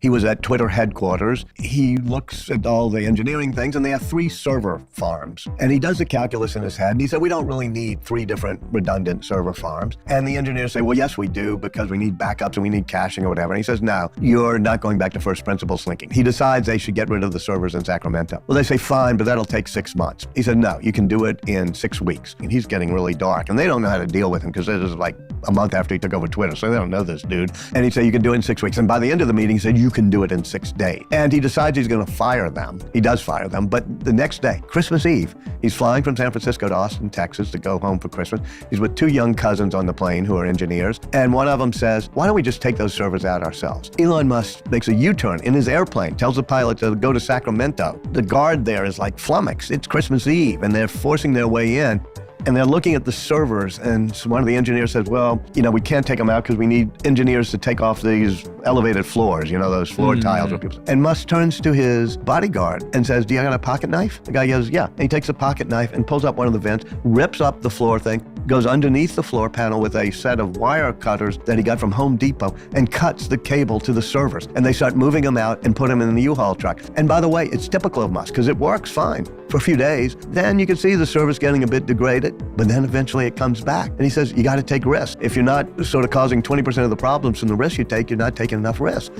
He was at Twitter headquarters. He looks at all the engineering things, and they have 3 server farms. And he does the calculus in his head, and he said, we don't really need 3 different redundant server farms. And the engineers say, well, yes, we do, because we need backups and we need caching or whatever. And he says, no, you're not going back to first principles thinking. He decides they should get rid of the servers in Sacramento. Well, they say, fine, but that'll take 6 months. He said, no, you can do it in 6 weeks. And he's getting really dark. And they don't know how to deal with him because this is like a month after he took over Twitter, so they don't know this dude. And he said, you can do it in 6 weeks. And by the end of the meeting, he said, you can do it in 6 days. And he decides he's going to fire them. He does fire them, but the next day, Christmas Eve, he's flying from San Francisco to Austin, Texas to go home for Christmas. He's with 2 young cousins on the plane who are engineers, and one of them says, why don't we just take those servers out ourselves? Elon Musk makes a U-turn in his airplane, tells the pilot to go to Sacramento. The guard there is like flummoxed. It's Christmas Eve, and they're forcing their way in. And they're looking at the servers, and so one of the engineers says, well, we can't take them out because we need engineers to take off these elevated floors, those floor tiles. And Musk turns to his bodyguard and says, do you got a pocket knife? The guy goes, yeah. And he takes a pocket knife and pulls up one of the vents, rips up the floor thing, goes underneath the floor panel with a set of wire cutters that he got from Home Depot and cuts the cable to the servers. And they start moving them out and put them in the U-Haul truck. And by the way, it's typical of Musk because it works fine for a few days. Then you can see the service getting a bit degraded, but then eventually it comes back. And he says, you got to take risks. If you're not sort of causing 20% of the problems from the risks you take, you're not taking enough risks.